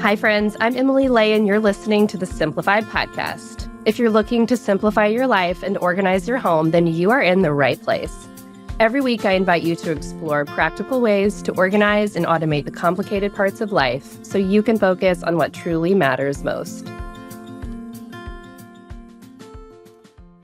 Hi, friends. I'm Emily Lay, and you're listening to the Simplified podcast. If you're looking to simplify your life and organize your home, then you are in the right place. Every week, I invite you to explore practical ways to organize and automate the complicated parts of life so you can focus on what truly matters most.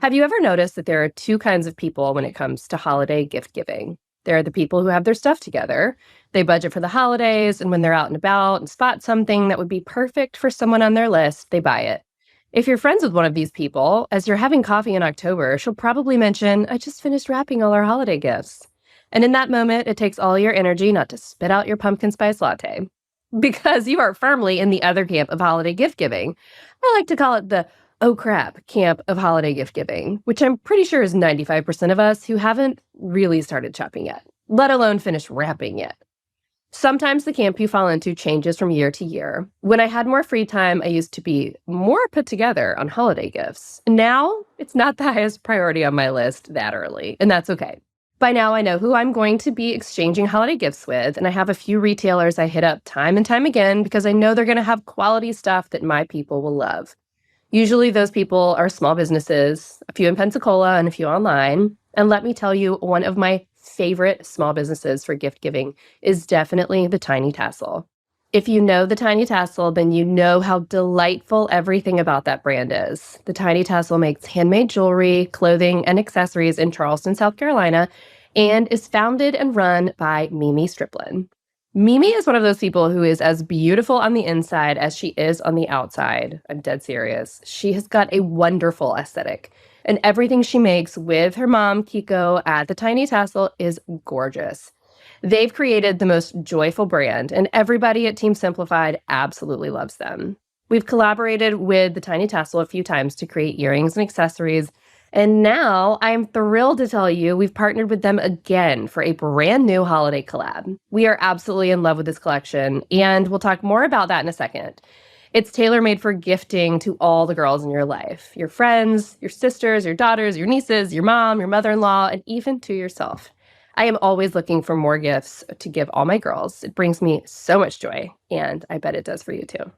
Have you ever noticed that there are two kinds of people when it comes to holiday gift giving? There are the people who have their stuff together. They budget for the holidays, and when they're out and about and spot something that would be perfect for someone on their list, they buy it. If you're friends with one of these people, as you're having coffee in October, she'll probably mention, "I just finished wrapping all our holiday gifts." And in that moment, it takes all your energy not to spit out your pumpkin spice latte, because you are firmly in the other camp of holiday gift giving. I like to call it the oh crap camp of holiday gift giving, which I'm pretty sure is 95% of us who haven't really started shopping yet, let alone finished wrapping yet. Sometimes the camp you fall into changes from year to year. When I had more free time, I used to be more put together on holiday gifts. Now, it's not the highest priority on my list that early, and that's okay. By now, I know who I'm going to be exchanging holiday gifts with, and I have a few retailers I hit up time and time again because I know they're going to have quality stuff that my people will love. Usually those people are small businesses, a few in Pensacola and a few online. And let me tell you, one of my favorite small businesses for gift giving is definitely the Tiny Tassel. If you know the Tiny Tassel, then you know how delightful everything about that brand is. The Tiny Tassel makes handmade jewelry, clothing, and accessories in Charleston, South Carolina, and is founded and run by Mimi Striplin. Mimi is one of those people who is as beautiful on the inside as she is on the outside. I'm dead serious. She has got a wonderful aesthetic, and everything she makes with her mom, Kiko, at the Tiny Tassel is gorgeous. They've created the most joyful brand, and everybody at Team Simplified absolutely loves them. We've collaborated with the Tiny Tassel a few times to create earrings and accessories, and now I'm thrilled to tell you we've partnered with them again for a brand new holiday collab. We are absolutely in love with this collection, and we'll talk more about that in a second. It's tailor-made for gifting to all the girls in your life, your friends, your sisters, your daughters, your nieces, your mom, your mother-in-law, and even to yourself. I am always looking for more gifts to give all my girls. It brings me so much joy, and I bet it does for you too.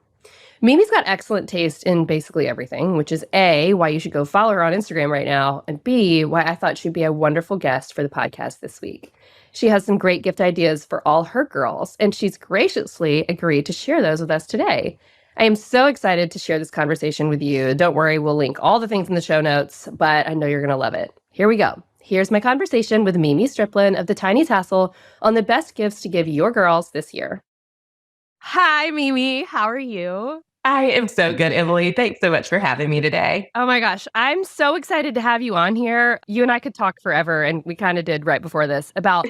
Mimi's got excellent taste in basically everything, which is A, why you should go follow her on Instagram right now, and B, why I thought she'd be a wonderful guest for the podcast this week. She has some great gift ideas for all her girls, and she's graciously agreed to share those with us today. I am so excited to share this conversation with you. Don't worry, we'll link all the things in the show notes, but I know you're going to love it. Here we go. Here's my conversation with Mimi Striplin of the Tiny Tassel on the best gifts to give your girls this year. Hi, Mimi. How are you? I am so good, Emily. Thanks so much for having me today. Oh my gosh, I'm so excited to have you on here. You and I could talk forever, and we kind of did right before this, about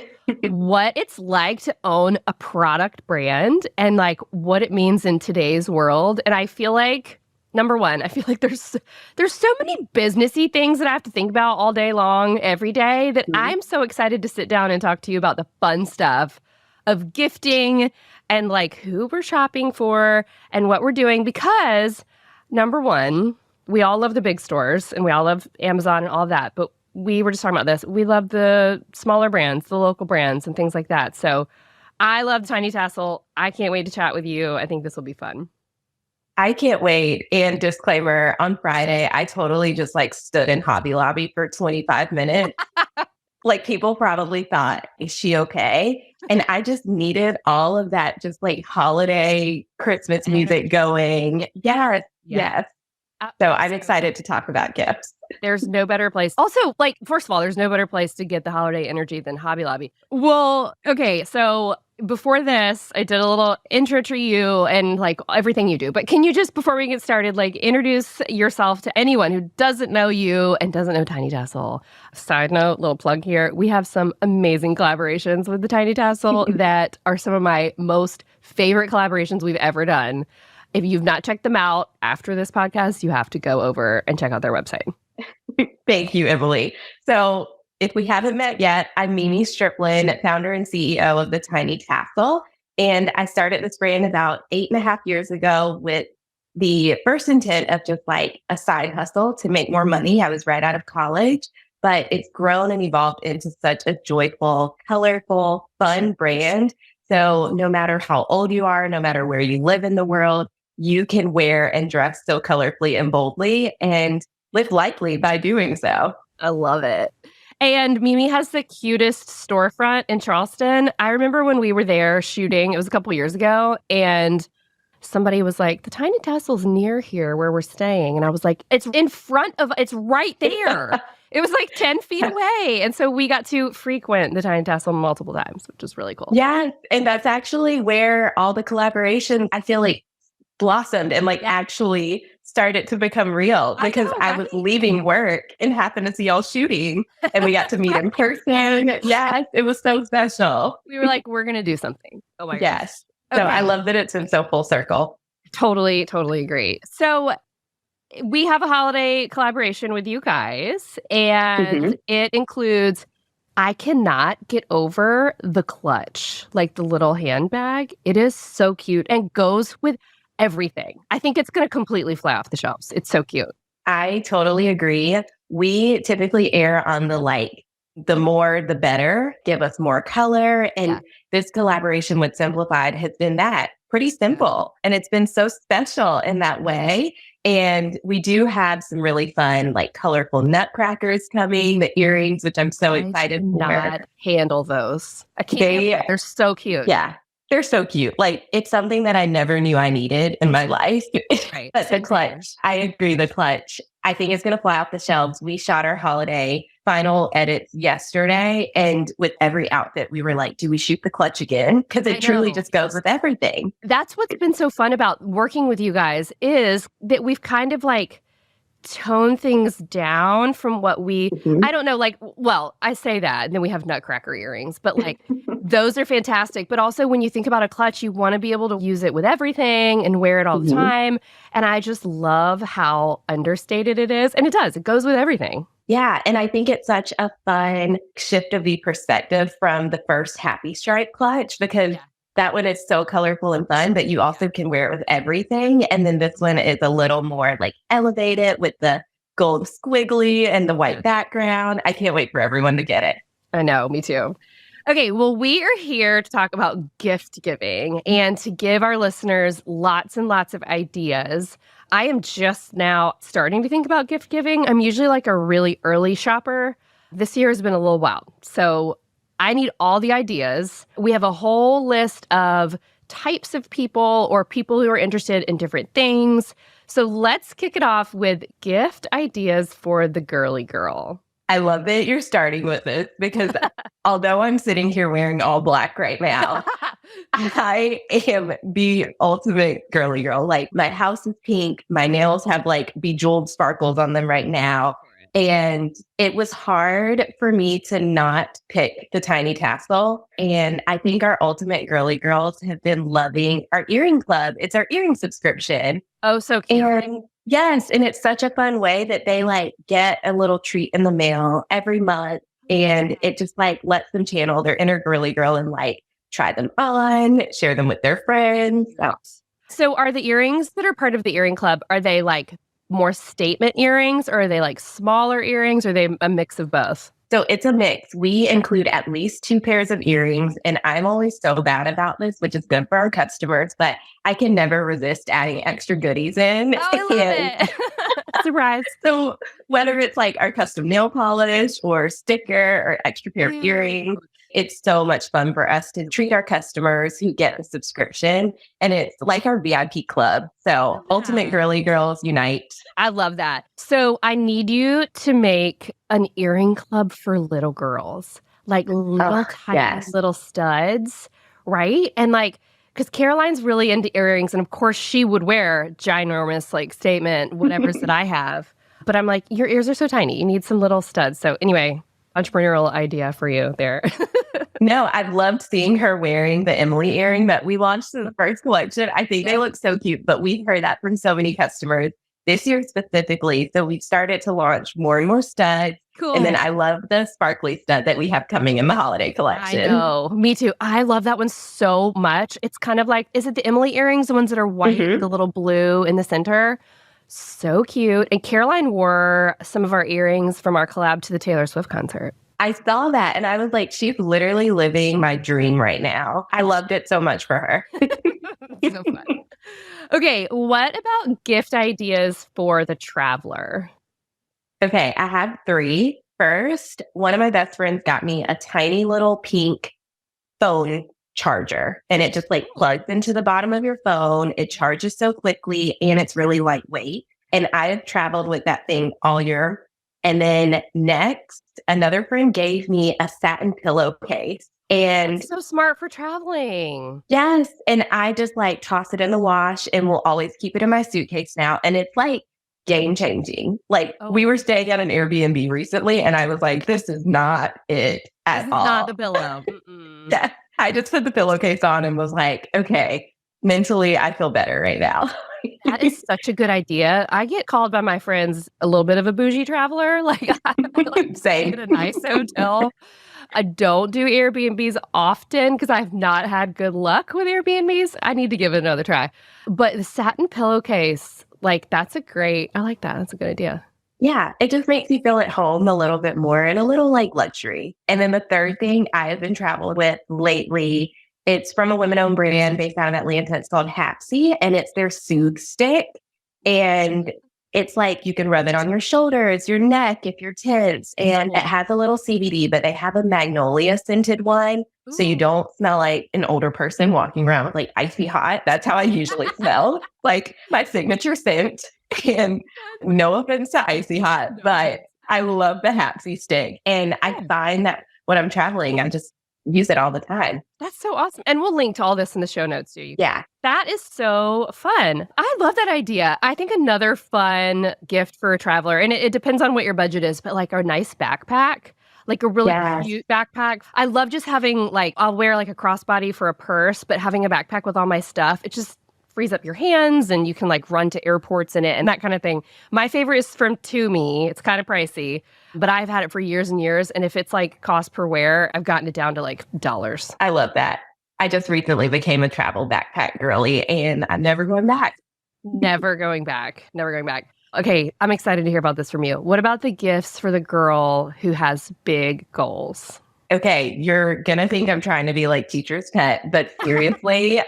what it's like to own a product brand and like what it means in today's world. And I feel like, number one, I feel like there's so many businessy things that I have to think about all day long, every day, that I'm so excited to sit down and talk to you about the fun stuff of gifting and like who we're shopping for and what we're doing, because number one, we all love the big stores and we all love Amazon and all of that, but we were just talking about this. We love the smaller brands, the local brands and things like that. So I love Tiny Tassel. I can't wait to chat with you. I think this will be fun. I can't wait. And disclaimer, on Friday, I totally just like stood in Hobby Lobby for 25 minutes. Like people probably thought, is she okay? And I just needed all of that just like holiday Christmas music going. Yes. So I'm excited to talk about gifts. There's no better place. Also, like, first of all, there's no better place to get the holiday energy than Hobby Lobby. Well, okay, so before this, I did a little intro to you and like everything you do. But can you just, before we get started, like introduce yourself to anyone who doesn't know you and doesn't know Tiny Tassel? Side note, little plug here. We have some amazing collaborations with the Tiny Tassel that are some of my most favorite collaborations we've ever done. If you've not checked them out after this podcast, you have to go over and check out their website. Thank you, Emily. So if we haven't met yet, I'm Mimi Striplin, founder and CEO of the Tiny Tassel. And I started this brand about 8.5 years ago with the first intent of just like a side hustle to make more money. I was right out of college, but it's grown and evolved into such a joyful, colorful, fun brand. So no matter how old you are, no matter where you live in the world, you can wear and dress so colorfully and boldly and live lightly by doing so. I love it. And Mimi has the cutest storefront in Charleston. I remember when we were there shooting, it was a couple years ago, and somebody was like, the Tiny Tassel's near here where we're staying. And I was like, it's in front of, it's right there. It was like 10 feet away. And so we got to frequent the Tiny Tassel multiple times, which was really cool. Yes. And that's actually where all the collaboration, I feel like, blossomed and like actually started to become real because I was leaving work and happened to see y'all shooting and we got to meet in person. Yes, it was so special. We were like, we're going to do something. Oh my gosh. Yes. So I love that it's in so full circle. Totally, totally agree. So we have a holiday collaboration with you guys, and it includes, I cannot get over the clutch, like the little handbag. It is so cute and goes with everything. I think it's going to completely fly off the shelves. It's so cute. I totally agree. We typically err on the more, the better, give us more color. And this collaboration with Simplified has been that pretty simple. And it's been so special in that way. And we do have some really fun, like colorful nutcrackers coming, the earrings, which I'm so excited for. Not handle those. I can't. They're so cute. Yeah. They're so cute. Like, it's something that I never knew I needed in my life. Right. But the clutch, I agree, the clutch, I think it's going to fly off the shelves. We shot our holiday final edits yesterday. And with every outfit, we were like, do we shoot the clutch again? Because it truly just goes with everything. That's what's been so fun about working with you guys is that we've kind of like tone things down from what we, I don't know, like, well, I say that, and then we have nutcracker earrings, but like, those are fantastic. But also when you think about a clutch, you want to be able to use it with everything and wear it all the time. And I just love how understated it is. And it does, it goes with everything. Yeah. And I think it's such a fun shift of the perspective from the first Happy Stripe clutch because that one is so colorful and fun, but you also can wear it with everything. And then this one is a little more like elevated with the gold squiggly and the white background. I can't wait for everyone to get it. I know, me too. Okay, well, we are here to talk about gift giving and to give our listeners lots and lots of ideas. I am just now starting to think about gift giving. I'm usually like a really early shopper. This year has been a little wild. So I need all the ideas. We have a whole list of types of people or people who are interested in different things. So let's kick it off with gift ideas for the girly girl. I love that you're starting with this because although I'm sitting here wearing all black right now, I am the ultimate girly girl. Like my house is pink. My nails have like bejeweled sparkles on them right now. And it was hard for me to not pick the Tiny Tassel. And I think our ultimate girly girls have been loving our earring club. It's our earring subscription. Oh, so cute. And yes. And it's such a fun way that they like get a little treat in the mail every month. And it just like lets them channel their inner girly girl and like try them on, share them with their friends. So are the earrings that are part of the earring club, are they like more statement earrings or are they like smaller earrings? Or are they a mix of both? So it's a mix. We include at least 2 pairs of earrings. And I'm always so bad about this, which is good for our customers, but I can never resist adding extra goodies in. Oh, I love it. Surprise. So whether it's like our custom nail polish or sticker or extra pair of earrings, it's so much fun for us to treat our customers who get the subscription. And it's like our VIP club. So ultimate girly girls unite. I love that. So I need you to make an earring club for little girls, like little tiny little studs, right? And like, because Caroline's really into earrings. And of course she would wear ginormous like statement, whatever's that I have. But I'm like, your ears are so tiny. You need some little studs. So anyway, entrepreneurial idea for you there. No, I've loved seeing her wearing the Emily earring that we launched in the first collection. I think they look so cute, but we've heard that from so many customers this year specifically. So we've started to launch more and more studs. Cool. And then I love the sparkly stud that we have coming in the holiday collection. I know. Me too. I love that one so much. It's kind of like, is it the Emily earrings, the ones that are white, with the little blue in the center? So cute. And Caroline wore some of our earrings from our collab to the Taylor Swift concert. I saw that and I was like, she's literally living my dream right now. I loved it so much for her. So fun. Okay, what about gift ideas for the traveler? Okay, I have three. First, one of my best friends got me a tiny little pink phone charger and it just like plugs into the bottom of your phone. It charges so quickly and it's really lightweight. And I have traveled with that thing all year. And then next, another friend gave me a satin pillowcase. And So smart for traveling. yes, and I just like toss it in the wash and will always keep it in my suitcase now. And it's like game changing. Like we Oh, were staying at an Airbnb recently and I was like, this is not it this at is not all. the pillow. Mm-mm. Yeah. I just put the pillowcase on and was like, okay, mentally, I feel better right now. That is such a good idea. I get called by my friends a little bit of a bougie traveler. Like I like to stay Same. at a nice hotel. I don't do Airbnbs often because I've not had good luck with Airbnbs. I need to give it another try. But the satin pillowcase, like I like that. That's a good idea. Yeah, it just makes you feel at home a little bit more and a little like luxury. And then the third thing I have been traveling with lately, it's from a women-owned brand based out of Atlanta. It's called Hapsy, and it's their Soothe Stick. And it's like you can rub it on your shoulders, your neck if you're tense. And it has a little CBD, but they have a magnolia scented one. So you Ooh. don't smell like an older person walking around with like icy hot. That's how I usually smell, like my signature scent. And no offense to icy hot, No but offense. I love the Hapsy stick. And I find that when I'm traveling, I just use it all the time. That's so awesome. And we'll link to all this in the show notes too. Yeah. That is so fun. I love that idea. I think another fun gift for a traveler, and it depends on what your budget is, but like a nice backpack, like a really Yes. cute backpack. I love just having like, I'll wear like a crossbody for a purse, but having a backpack with all my stuff, it just frees up your hands and you can like run to airports in it and that kind of thing. My favorite is from Toomey. It's kind of pricey, but I've had it for years and years. And if it's like cost per wear, I've gotten it down to like dollars. I love that. I just recently became a travel backpack girly and I'm never going back. Never going back. Never going back. Okay, I'm excited to hear about this from you. What about the gifts for the girl who has big goals? Okay, you're going to think I'm trying to be like teacher's pet, but seriously,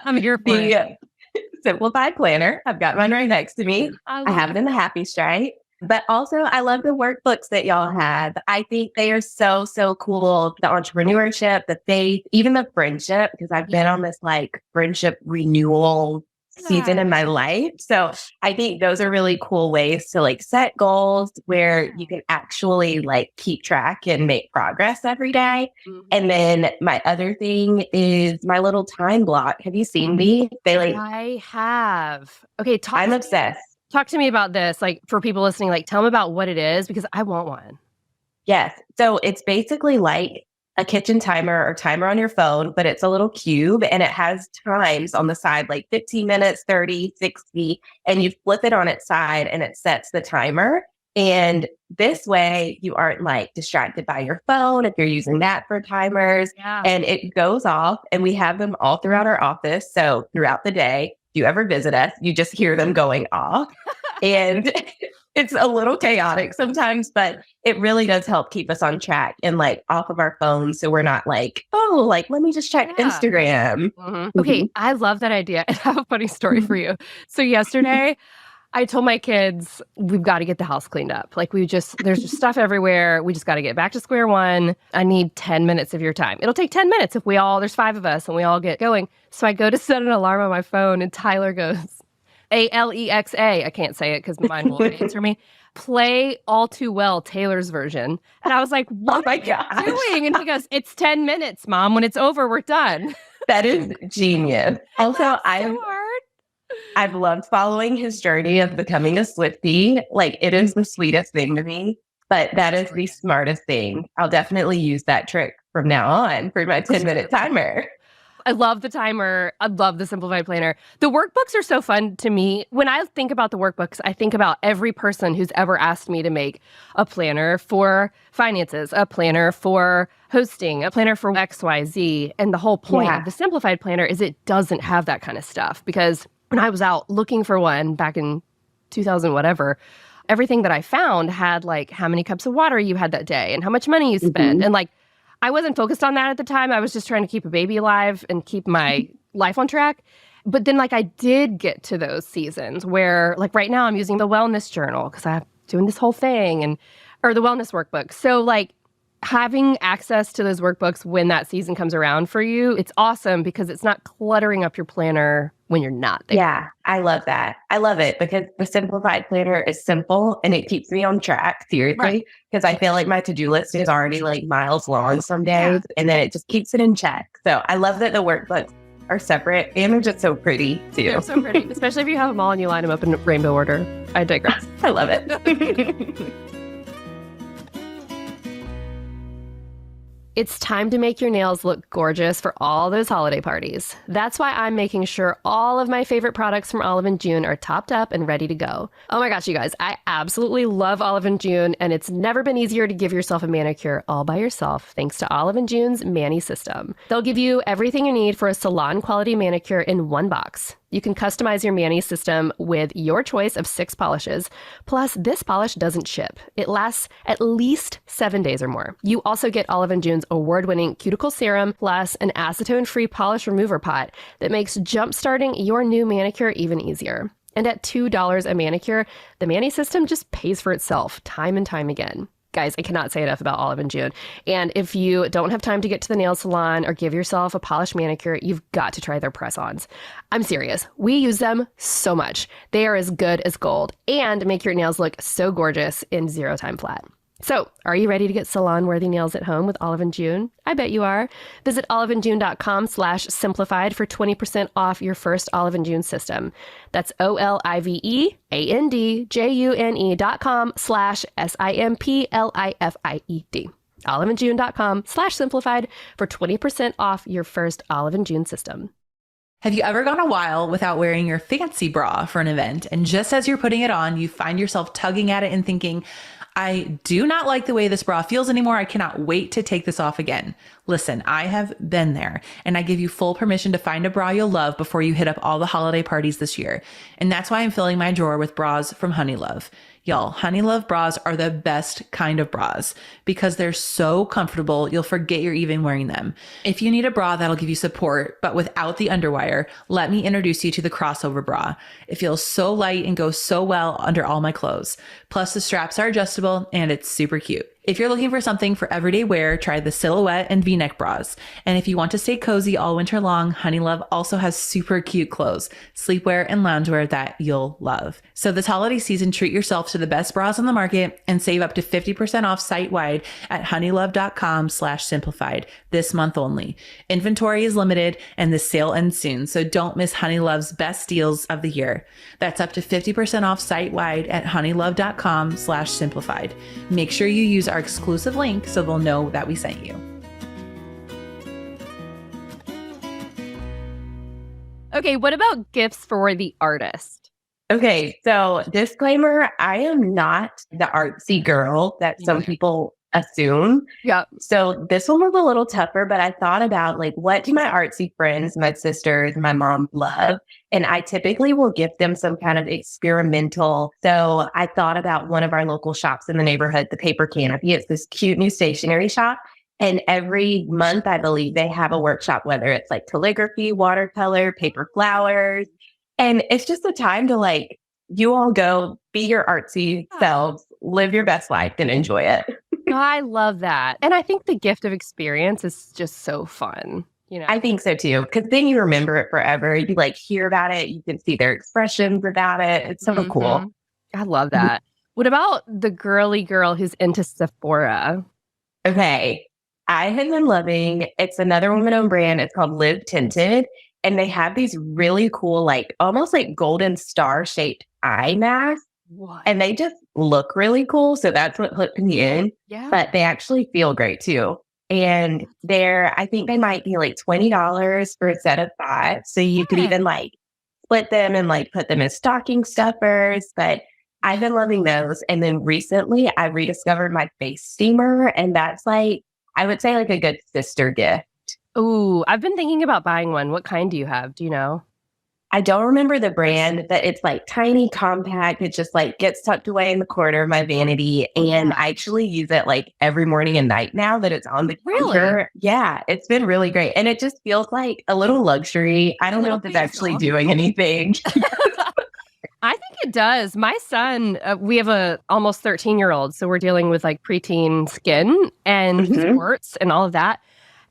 I'm here for it. the Simplified planner, I've got mine right next to me. I I have love it in the happy stripe. But also, I love the workbooks that y'all have. I think they are so, so cool. The entrepreneurship, the faith, even the friendship, because I've been on this like friendship renewal season in my life. So I think those are really cool ways to like set goals where you can actually like keep track and make progress every day. Mhm. And then my other thing is my little time block. Have you seen me? They like, I have. Okay, I'm obsessed. talk to me about this. Like for people listening, like tell them about what it is because I want one. Yes. So it's basically like a kitchen timer or timer on your phone, but it's a little cube and it has times on the side, like 15 minutes, 30, 60, and you flip it on its side and it sets the timer. And this way you aren't like distracted by your phone if you're using that for timers. Yeah. And it goes off and we have them all throughout our office. So throughout the day, if you ever visit us, you just hear them going off. And it's a little chaotic sometimes, but it really does help keep us on track and like off of our phones. So we're not like, oh, like, let me just check Yeah. Instagram. Okay, I love that idea. I have a funny story for you. So yesterday, I told my kids, we've got to get the house cleaned up. Like there's just stuff everywhere. We just got to get back to square one. I need 10 minutes of your time. It'll take 10 minutes if there's 5 of us and we all get going. So I go to set an alarm on my phone and Tyler goes, Alexa. I can't say it because mine will answer me. Play All Too Well, Taylor's version. And I was like, what Oh my are you gosh. doing? And he goes, it's 10 minutes, Mom. When it's over, we're done. That is genius. Also, So hard. I've loved following his journey of becoming a Swiftie. Like it is the sweetest thing to me, but that is the smartest thing. I'll definitely use that trick from now on for my 10-minute timer. I love the timer. I love the Simplified planner. The workbooks are so fun to me. When I think about the workbooks, I think about every person who's ever asked me to make a planner for finances, a planner for hosting, a planner for XYZ. And the whole point of the Simplified planner is it doesn't have that kind of stuff. Because when I was out looking for one back in 2000, whatever, everything that I found had like how many cups of water you had that day and how much money you spent. And like, I wasn't focused on that at the time. I was just trying to keep a baby alive and keep my life on track. But then like I did get to those seasons where like right now I'm using the wellness journal because I'm doing this whole thing or the wellness workbook. So like having access to those workbooks when that season comes around for you, it's awesome because it's not cluttering up your planner when you're not there. Yeah, I love that. I love it because the Simplified planner is simple and it keeps me on track, seriously, because I feel like my to-do list is already like miles long some days and then it just keeps it in check. So I love that the workbooks are separate and they're just so pretty too. They're so pretty, especially if you have them all and you line them up in rainbow order. I digress. I love it. It's time to make your nails look gorgeous for all those holiday parties. That's why I'm making sure all of my favorite products from Olive & June are topped up and ready to go. Oh my gosh, you guys, I absolutely love Olive & June, and it's never been easier to give yourself a manicure all by yourself thanks to Olive & June's Mani system. They'll give you everything you need for a salon-quality manicure in one box. You can customize your Mani system with your choice of 6 polishes. Plus, this polish doesn't chip. It lasts at least 7 days or more. You also get Olive & June's award-winning cuticle serum plus an acetone-free polish remover pot that makes jump-starting your new manicure even easier. And at $2 a manicure, the Mani system just pays for itself time and time again. Guys, I cannot say enough about Olive & June. And if you don't have time to get to the nail salon or give yourself a polished manicure, you've got to try their press-ons. I'm serious. We use them so much. They are as good as gold and make your nails look so gorgeous in 0 time flat. So, are you ready to get salon-worthy nails at home with Olive & June? I bet you are. Visit oliveandjune.com/simplified for 20% off your first Olive & June system. That's oliveandjune.com/simplified. oliveandjune.com/simplified for 20% off your first Olive & June system. Have you ever gone a while without wearing your fancy bra for an event, and just as you're putting it on, you find yourself tugging at it and thinking, I do not like the way this bra feels anymore. I cannot wait to take this off again. Listen, I have been there, and I give you full permission to find a bra you'll love before you hit up all the holiday parties this year. And that's why I'm filling my drawer with bras from Honeylove. Y'all, Honeylove bras are the best kind of bras because they're so comfortable, you'll forget you're even wearing them. If you need a bra that'll give you support, but without the underwire, let me introduce you to the crossover bra. It feels so light and goes so well under all my clothes. Plus, the straps are adjustable and it's super cute. If you're looking for something for everyday wear, try the silhouette and V-neck bras. And if you want to stay cozy all winter long, Honeylove also has super cute clothes, sleepwear, and loungewear that you'll love. So this holiday season, treat yourself to the best bras on the market and save up to 50% off site-wide at honeylove.com/simplified this month only. Inventory is limited and the sale ends soon, so don't miss Honeylove's best deals of the year. That's up to 50% off site-wide at honeylove.com/simplified. Make sure you use our exclusive link so they'll know that we sent you. Okay, what about gifts for the artist? Okay, so disclaimer, I am not the artsy girl that some people assume. Yeah. So this one was a little tougher, but I thought about like, what do my artsy friends, my sisters, my mom love? And I typically will gift them some kind of experimental. So I thought about one of our local shops in the neighborhood, the Paper Canopy. It's this cute new stationery shop. And every month, I believe they have a workshop, whether it's like calligraphy, watercolor, paper flowers. And it's just a time to like, you all go be your artsy selves, live your best life and enjoy it. I love that. And I think the gift of experience is just so fun. You know, I think so too, because then you remember it forever. You like hear about it. You can see their expressions about it. It's so cool. I love that. What about the girly girl who's into Sephora? Okay. I have been loving, it's another woman-owned brand. It's called Live Tinted. And they have these really cool, like almost like golden star shaped eye masks. What? And they just look really cool. So that's what hooked me in. Yeah. But they actually feel great too. And I think they might be like $20 for a set of 5. So you could even like split them and like put them in stocking stuffers. But I've been loving those. And then recently I rediscovered my face steamer. And that's like, I would say like a good sister gift. Ooh, I've been thinking about buying one. What kind do you have? Do you know? I don't remember the brand, but it's like tiny, compact. It just like gets tucked away in the corner of my vanity. And I actually use it like every morning and night now that it's on the Really? counter. Yeah, it's been really great. And it just feels like a little luxury. I don't know if it's actually doing anything. I think it does. My son, we have a almost 13-year-old, so we're dealing with like preteen skin and sports and all of that.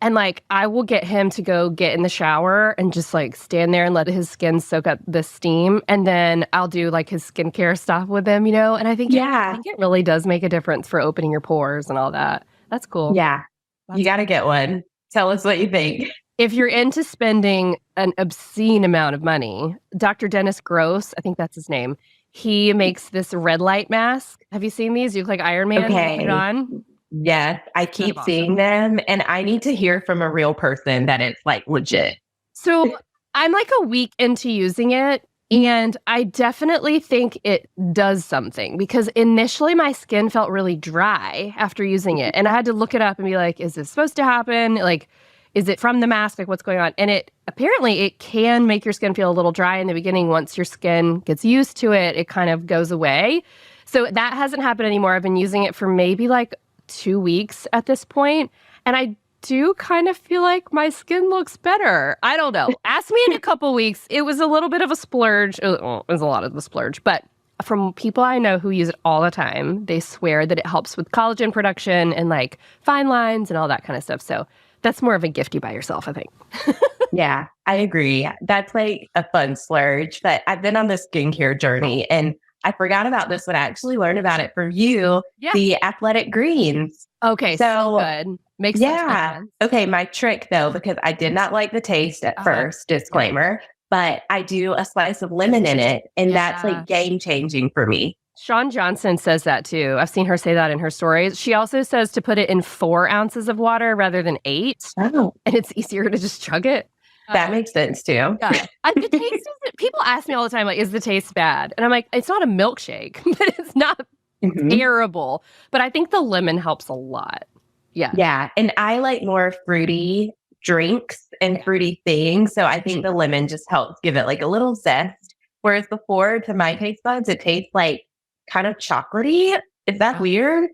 And like, I will get him to go get in the shower and just like stand there and let his skin soak up the steam. And then I'll do like his skincare stuff with him, you know? And I think, I think it really does make a difference for opening your pores and all that. That's cool. Yeah. You got to get one. Tell us what you think. If you're into spending an obscene amount of money, Dr. Dennis Gross, I think that's his name, he makes this red light mask. Have you seen these? You look like Iron Man. Okay. Put it on. Yes, I keep seeing them, and I need to hear from a real person that it's like legit. So I'm like a week into using it, and I definitely think it does something because initially my skin felt really dry after using it. And I had to look it up and be like, is this supposed to happen? Like, is it from the mask? Like, what's going on? And it can make your skin feel a little dry in the beginning. Once your skin gets used to it, it kind of goes away. So that hasn't happened anymore. I've been using it for maybe like 2 weeks at this point, and I do kind of feel like my skin looks better. I don't know. Ask me in a couple weeks. It was a little bit of a splurge. Well, it was a lot of the splurge, but from people I know who use it all the time, they swear that it helps with collagen production and like fine lines and all that kind of stuff. So that's more of a gift you buy yourself, I think. Yeah, I agree. That's like a fun splurge, but I've been on this skincare journey, and I forgot about this when I actually learned about it from you, the athletic greens. Okay, so good. Makes sense. Okay, my trick though, because I did not like the taste at first, disclaimer, but I do a slice of lemon in it, and that's like game changing for me. Shawn Johnson says that too. I've seen her say that in her stories. She also says to put it in 4 ounces of water rather than 8. Oh. And it's easier to just chug it. That makes sense too. Yeah. The taste isn't, people ask me all the time, like, is the taste bad? And I'm like, it's not a milkshake, but it's not terrible. But I think the lemon helps a lot. Yeah. Yeah. And I like more fruity drinks and fruity things. So I think the lemon just helps give it like a little zest. Whereas before, to my taste buds, it tastes like kind of chocolatey. Is that weird?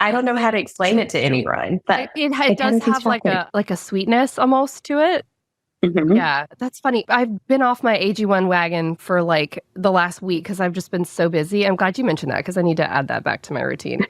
I don't know how to explain it to anyone, but it does have like a sweetness almost to it. Yeah, that's funny. I've been off my AG1 wagon for like the last week because I've just been so busy. I'm glad you mentioned that because I need to add that back to my routine.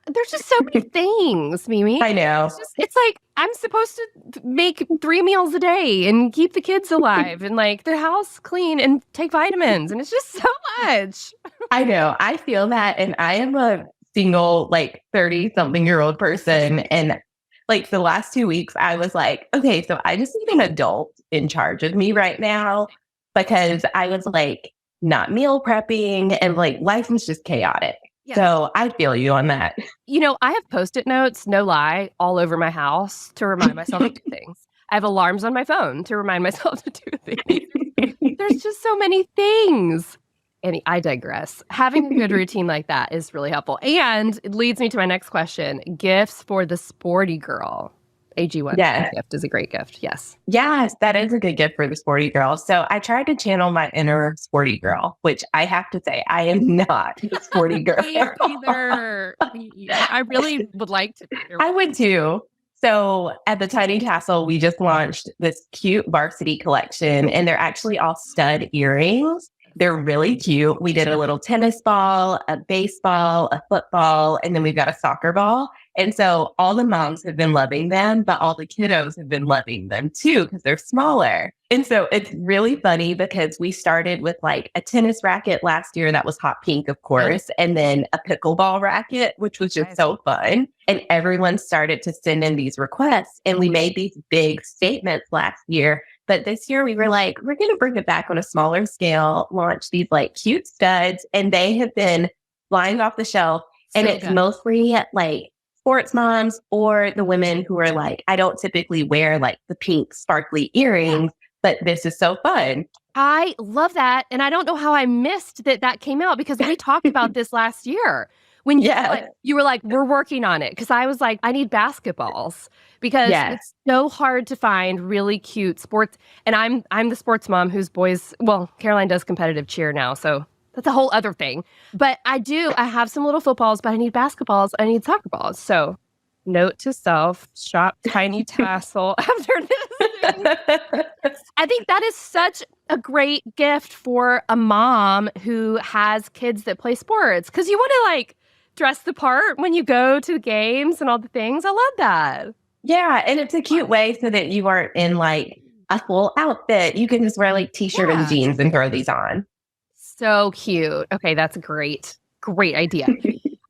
There's just so many things, Mimi. I know. It's like I'm supposed to make 3 meals a day and keep the kids alive and like the house clean and take vitamins. And it's just so much. I know. I feel that. And I am a single, like 30-something-year-old person. And like the last 2 weeks, I was like, okay, so I just need an adult in charge of me right now because I was like not meal prepping and like life was just chaotic. Yeah. So I feel you on that. You know, I have Post-it notes, no lie, all over my house to remind myself to do things. I have alarms on my phone to remind myself to do things. There's just so many things. And I digress. Having a good routine like that is really helpful. And it leads me to my next question. Gifts for the sporty girl. AG1 gift is a great gift. Yes. Yes, that is a good gift for the sporty girl. So I tried to channel my inner sporty girl, which I have to say, I am not a sporty girl. Either. I really would like to. I would too. So at the Tiny Tassel, we just launched this cute varsity collection, and they're actually all stud earrings. They're really cute. We did a little tennis ball, a baseball, a football, and then we've got a soccer ball. And so all the moms have been loving them, but all the kiddos have been loving them too because they're smaller. And so it's really funny because we started with like a tennis racket last year that was hot pink, of course, and then a pickleball racket, which was just so fun. And everyone started to send in these requests, and we made these big statements last year. But this year we were like, we're going to bring it back on a smaller scale, launch these like cute studs, and they have been flying off the shelf. And it's mostly like sports moms or the women who are like, I don't typically wear like the pink sparkly earrings, but this is so fun. I love that. And I don't know how I missed that came out because we talked about this last year. when Yeah. you were like, we're working on it. Because I was like, I need basketballs because Yes. it's so hard to find really cute sports. And I'm the sports mom whose boys, well, Caroline does competitive cheer now, so that's a whole other thing. But I have some little footballs, but I need basketballs. I need soccer balls. So note to self, shop Tiny Tassel after this. I think that is such a great gift for a mom who has kids that play sports because you want to like dress the part when you go to the games and all the things. I love that. Yeah. And it's a cute way so that you aren't in like a full outfit. You can just wear like t-shirt and jeans and throw these on. So cute. Okay, that's great. Great idea.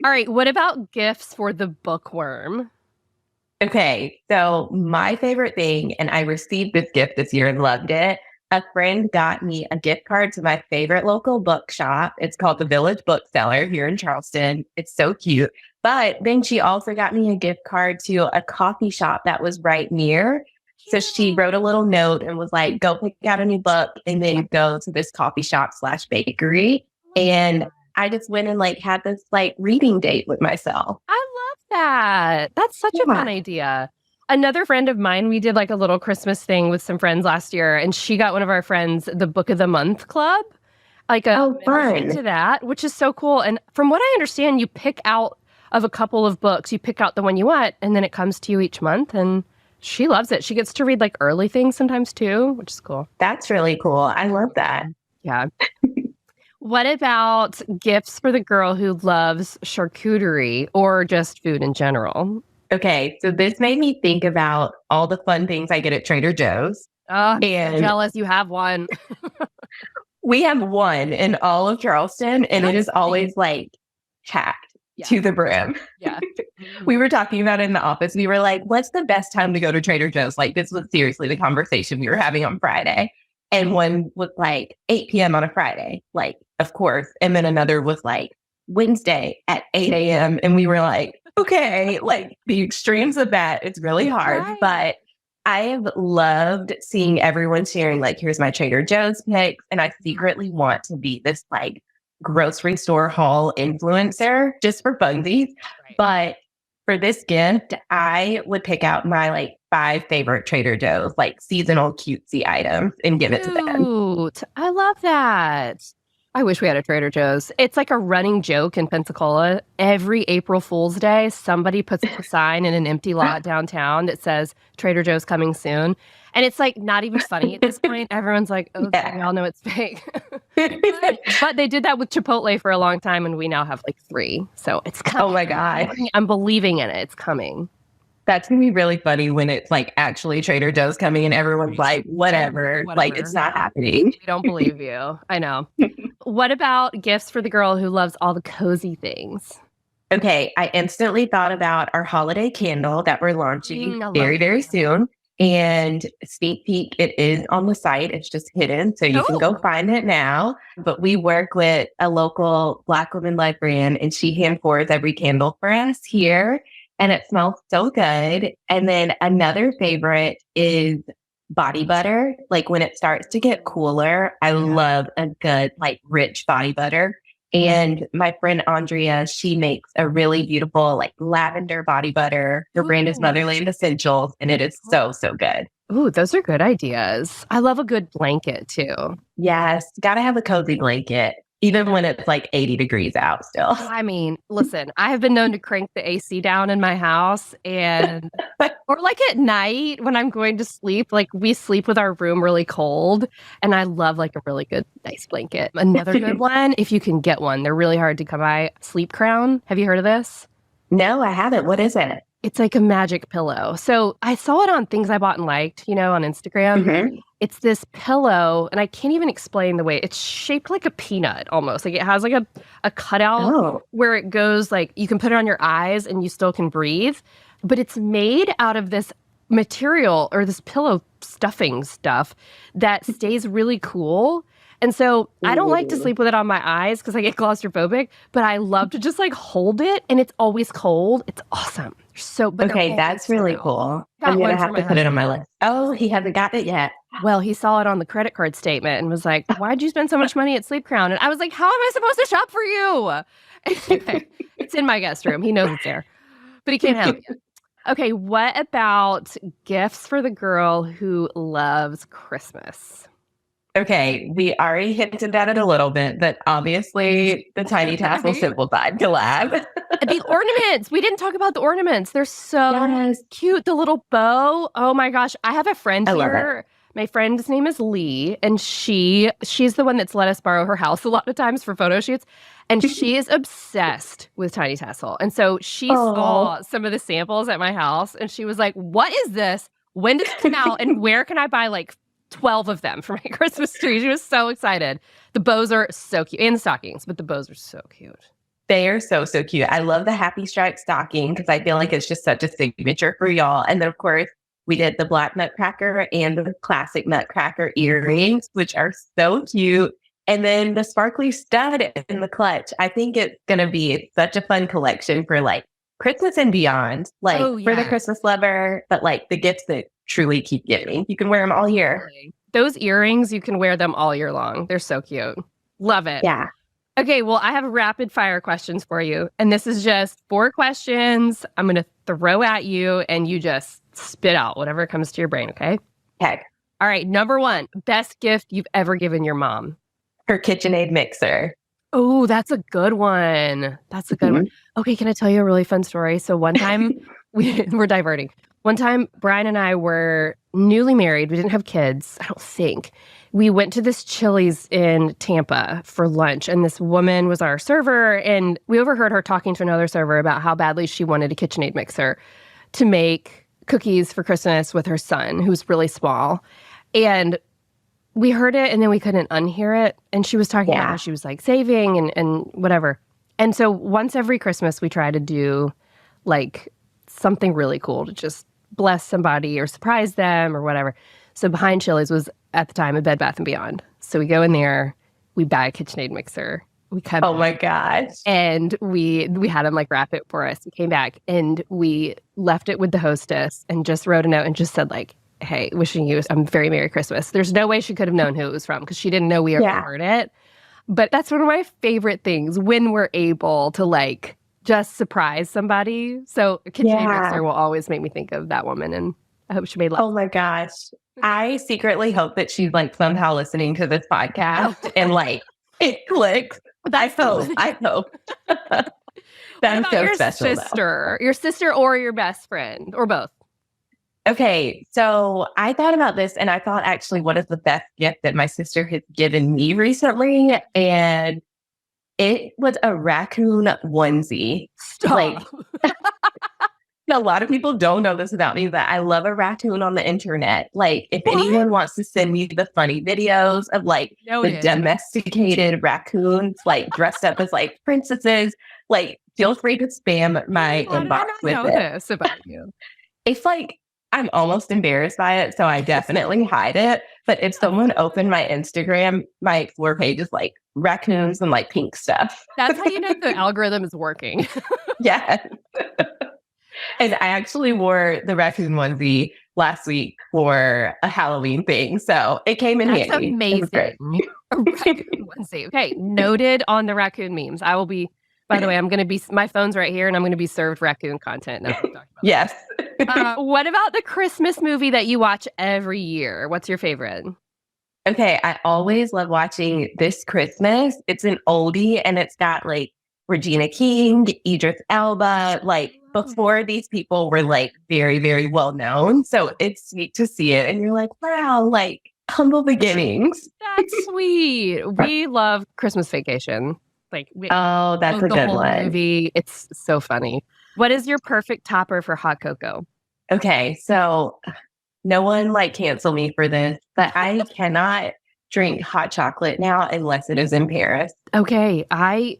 All right, what about gifts for the bookworm? Okay, so my favorite thing, and I received this gift this year and loved it. A friend got me a gift card to my favorite local bookshop. It's called the Village Bookseller here in Charleston. It's so cute. But then she also got me a gift card to a coffee shop that was right near. So she wrote a little note and was like, go pick out a new book and then go to this coffee shop / bakery. And I just went and like had this like reading date with myself. I love that. That's such a fun idea. Another friend of mine, we did like a little Christmas thing with some friends last year, and she got one of our friends the Book of the Month Club, like a fun to that, which is so cool. And from what I understand, you pick out of a couple of books, you pick out the one you want, and then it comes to you each month. And she loves it. She gets to read like early things sometimes too, which is cool. That's really cool. I love that. Yeah. What about gifts for the girl who loves charcuterie or just food in general? Okay, so this made me think about all the fun things I get at Trader Joe's. Oh, I'm jealous you have one. We have one in all of Charleston, and it is always like packed to the brim. Yeah. We were talking about it in the office. We were like, what's the best time to go to Trader Joe's? Like, this was seriously the conversation we were having on Friday. And one was like 8 p.m. on a Friday, like, of course. And then another was like Wednesday at 8 a.m. And we were like, okay, like the extremes of that, it's really hard. Right. But I have loved seeing everyone sharing, like, here's my Trader Joe's picks. And I secretly want to be this like grocery store haul influencer just for funsies. Right. But for this gift, I would pick out my like 5 favorite Trader Joe's, like seasonal cutesy items and give it to them. I love that. I wish we had a Trader Joe's. It's like a running joke in Pensacola. Every April Fool's Day, somebody puts a sign in an empty lot downtown that says Trader Joe's coming soon. And it's like not even funny at this point. Everyone's like, okay, we all know it's fake. But they did that with Chipotle for a long time, and we now have like 3. So it's coming. Oh my God. I'm believing in it. It's coming. That's going to be really funny when it's like actually Trader Joe's coming and everyone's like, whatever. Like, it's not happening. We don't believe you. I know. What about gifts for the girl who loves all the cozy things? Okay. I instantly thought about our holiday candle that we're launching very, very soon. And sneak peek, it is on the site. It's just hidden. So you can go find it now. But we work with a local Black woman librarian, and she hand pours every candle for us here. And it smells so good. And then another favorite is body butter. Like when it starts to get cooler, I love a good, like rich body butter. And my friend Andrea, she makes a really beautiful, like lavender body butter. Her brand is Motherland Essentials, and it is so, so good. Ooh, those are good ideas. I love a good blanket too. Yes, gotta have a cozy blanket. Even when it's like 80 degrees out still. I mean, listen, I have been known to crank the AC down in my house and, or like at night when I'm going to sleep, like we sleep with our room really cold. And I love like a really good, nice blanket. Another good one, if you can get one, they're really hard to come by. Sleep Crown. Have you heard of this? No, I haven't. What is it? It's like a magic pillow. So I saw it on things I bought and liked, on Instagram. Mm-hmm. It's this pillow, and I can't even explain the way it's shaped like a peanut almost. Like it has like a cutout where it goes like you can put it on your eyes and you still can breathe. But it's made out of this material or this pillow stuffing stuff that stays really cool. And so I don't like to sleep with it on my eyes because I get claustrophobic, but I love to just like hold it, and it's always cold. It's awesome. So, okay, that's really cool. I'm going to have to put it on my list. Oh, he hasn't got it yet. Well, he saw it on the credit card statement and was like, "Why'd you spend so much money at Sleep Crown?" And I was like, "How am I supposed to shop for you?" Anyway, it's in my guest room. He knows it's there, but he can't have it yet. Okay, what about gifts for the girl who loves Christmas? Okay, we already hinted at it a little bit, but obviously the Tiny Tassel Simplified collab. The ornaments. We didn't talk about the ornaments. They're so Yes. cute. The little bow. Oh my gosh. I have a friend I love here. My friend's name is Lee, and she's the one that's let us borrow her house a lot of times for photo shoots. And she is obsessed with Tiny Tassel. And so she saw some of the samples at my house and she was like, "What is this? When does it come out? And where can I buy like 12 of them for my Christmas tree?" She was so excited. The bows are so cute. And the stockings, but the bows are so cute. They are so, so cute. I love the Happy Stripe stocking because I feel like it's just such a signature for y'all. And then, of course, we did the black nutcracker and the classic nutcracker earrings, which are so cute. And then the sparkly stud in the clutch. I think it's going to be such a fun collection for like Christmas and beyond, like for the Christmas lover, but like the gifts that truly keep giving. You can wear them all year. Those earrings, you can wear them all year long. They're so cute. Love it. Yeah. Okay, well, I have rapid fire questions for you. And this is just 4 questions I'm going to throw at you and you just spit out whatever comes to your brain, okay? Okay. All right, number 1, best gift you've ever given your mom. Her KitchenAid mixer. Oh, that's a good one. That's a good one. Okay, can I tell you a really fun story? So one time, we're diverting. One time, Brian and I were newly married. We didn't have kids, I don't think. We went to this Chili's in Tampa for lunch, and this woman was our server, and we overheard her talking to another server about how badly she wanted a KitchenAid mixer to make cookies for Christmas with her son, who's really small. And we heard it, and then we couldn't unhear it. And she was talking about how she was like saving and whatever. And so once every Christmas, we try to do like something really cool to just bless somebody or surprise them or whatever. So behind Chili's was at the time a Bed Bath & Beyond. So we go in there, we buy a KitchenAid mixer. We come Oh my gosh. and we had him like wrap it for us. We came back and we left it with the hostess and just wrote a note and just said like, "Hey, wishing you a very Merry Christmas." There's no way she could have known who it was from because she didn't know we ever heard it. But that's one of my favorite things when we're able to like just surprise somebody. So a KitchenAid mixer will always make me think of that woman, and I hope she made love. Oh my gosh. I secretly hope that she's like somehow listening to this podcast and like it clicks. I hope. That's so your special. Your sister or your best friend or both. Okay, so I thought about this and I thought actually what is the best gift that my sister has given me recently? And it was a raccoon onesie. Stop. Like, a lot of people don't know this about me, but I love a raccoon on the internet. Like, if anyone wants to send me the funny videos of like the domesticated raccoons, like dressed up as like princesses, like feel free to spam my inbox with it. This about you? It's like, I'm almost embarrassed by it, so I definitely hide it. But if someone opened my Instagram, my Explore page is like raccoons and like pink stuff. That's how you know the algorithm is working. Yeah. And I actually wore the raccoon onesie last week for a Halloween thing. So it came in handy. That's amazing. A raccoon onesie. Okay, noted on the raccoon memes. I will be, by the way, I'm going to be, my phone's right here and I'm going to be served raccoon content. Now yes. What about the Christmas movie that you watch every year? What's your favorite? Okay, I always love watching This Christmas. It's an oldie and it's got like Regina King, Idris Elba, like before these people were like very, very well known. So it's sweet to see it. And you're like, wow, like humble beginnings. That's sweet. We love Christmas Vacation. Like, oh, that's a good one. Movie. It's so funny. What is your perfect topper for hot cocoa? Okay, so no one like cancel me for this, but I cannot drink hot chocolate now unless it is in Paris. Okay,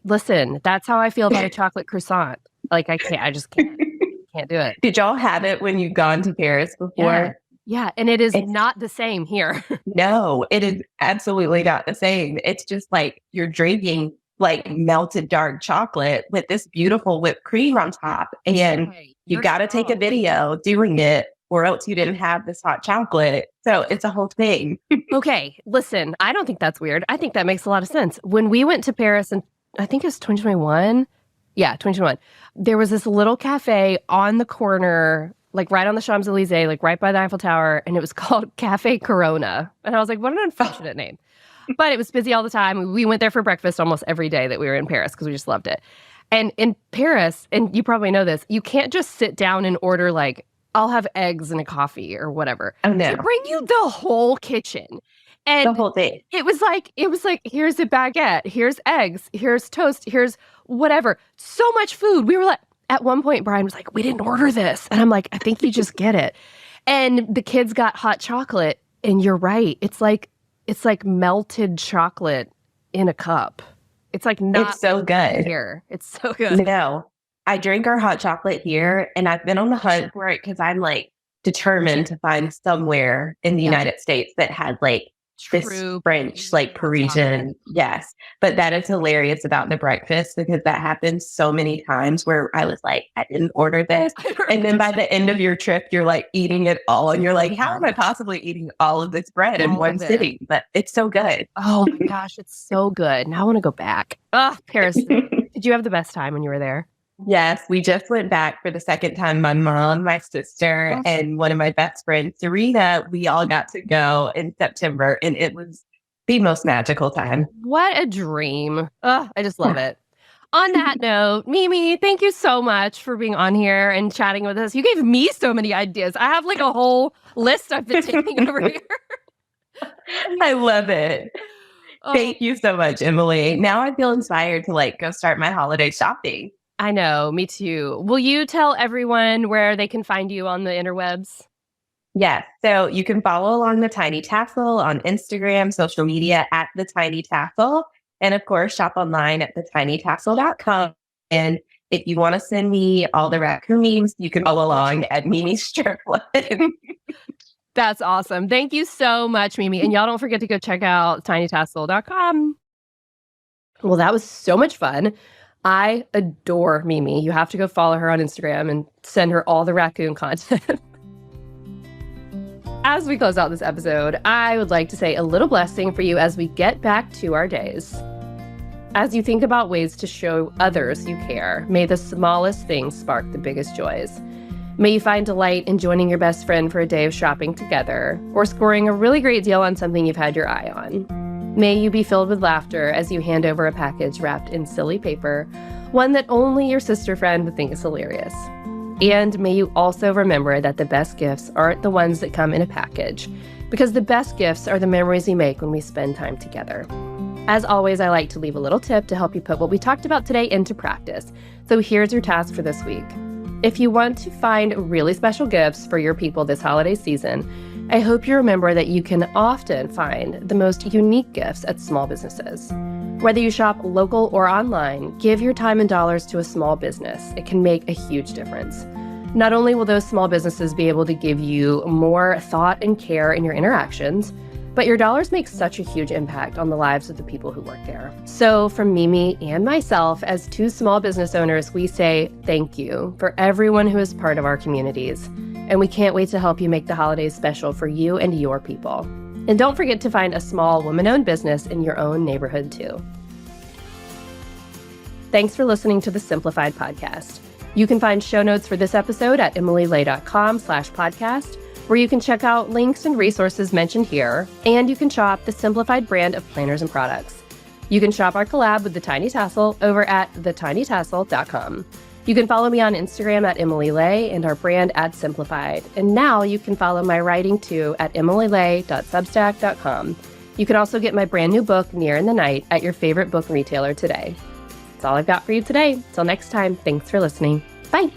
listen, that's how I feel about a chocolate croissant. Like I just can't do it. Did y'all have it when you've gone to Paris before? Yeah, and it's not the same here. No, it is absolutely not the same. It's just like you're drinking like melted dark chocolate with this beautiful whipped cream on top. And you got to take a video doing it or else you didn't have this hot chocolate. So it's a whole thing. Okay, listen, I don't think that's weird. I think that makes a lot of sense. When we went to Paris, and I think it was 2021. Yeah, 2021. There was this little cafe on the corner, like right on the Champs-Elysees, like right by the Eiffel Tower, and it was called Cafe Corona. And I was like, what an unfortunate name. But it was busy all the time. We went there for breakfast almost every day that we were in Paris because we just loved it. And in Paris, and you probably know this, you can't just sit down and order like, I'll have eggs and a coffee or whatever. Oh, no. They bring you the whole kitchen. And The whole thing. it was like, here's a baguette, here's eggs, here's toast, here's whatever. So much food. We were like, at one point, Brian was like, we didn't order this. And I'm like, I think you just get it. And the kids got hot chocolate. And you're right. It's like melted chocolate in a cup. It's like not It's so good. here. It's so good. No, I drink our hot chocolate here, and I've been on the hunt for it because I'm like determined to find somewhere in the United States that had like this French, like Parisian. Yes. But that is hilarious about the breakfast because that happens so many times where I was like, I didn't order this. And then by the end of your trip, you're like eating it all. And you're like, how am I possibly eating all of this bread in one sitting? But it's so good. Oh my gosh, it's so good. Now I want to go back. Oh, Paris. Did you have the best time when you were there? Yes, we just went back for the second time. My mom, my sister, and one of my best friends, Serena, we all got to go in September, and it was the most magical time. What a dream. Oh, I just love it. On that note, Mimi, thank you so much for being on here and chatting with us. You gave me so many ideas. I have like a whole list I've been taking over here. I love it. Oh. Thank you so much, Emily. Now I feel inspired to like go start my holiday shopping. I know, me too. Will you tell everyone where they can find you on the interwebs? Yes. So you can follow along the Tiny Tassel on Instagram, social media at the Tiny Tassel. And of course, shop online at thetinytassel.com. And if you want to send me all the raccoon memes, you can follow along at Mimi Striplin. That's awesome. Thank you so much, Mimi. And y'all don't forget to go check out tinytassel.com. Well, that was so much fun. I adore Mimi. You have to go follow her on Instagram and send her all the raccoon content. As we close out this episode, I would like to say a little blessing for you as we get back to our days. As you think about ways to show others you care, may the smallest things spark the biggest joys. May you find delight in joining your best friend for a day of shopping together, or scoring a really great deal on something you've had your eye on. May you be filled with laughter as you hand over a package wrapped in silly paper, one that only your sister friend would think is hilarious. And may you also remember that the best gifts aren't the ones that come in a package, because the best gifts are the memories we make when we spend time together. As always, I like to leave a little tip to help you put what we talked about today into practice. So here's your task for this week. If you want to find really special gifts for your people this holiday season, I hope you remember that you can often find the most unique gifts at small businesses. Whether you shop local or online, give your time and dollars to a small business. It can make a huge difference. Not only will those small businesses be able to give you more thought and care in your interactions, but your dollars make such a huge impact on the lives of the people who work there. So from Mimi and myself, as two small business owners, we say thank you for everyone who is part of our communities. And we can't wait to help you make the holidays special for you and your people. And don't forget to find a small woman-owned business in your own neighborhood too. Thanks for listening to the Simplified podcast. You can find show notes for this episode at emilylay.com/podcast, where you can check out links and resources mentioned here, and you can shop the Simplified brand of planners and products. You can shop our collab with the Tiny Tassel over at thetinytassel.com. You can follow me on Instagram at Emily Lay and our brand at Simplified. And now you can follow my writing too at emilylay.substack.com. You can also get my brand new book, Near in the Night, at your favorite book retailer today. That's all I've got for you today. Till next time, thanks for listening. Bye.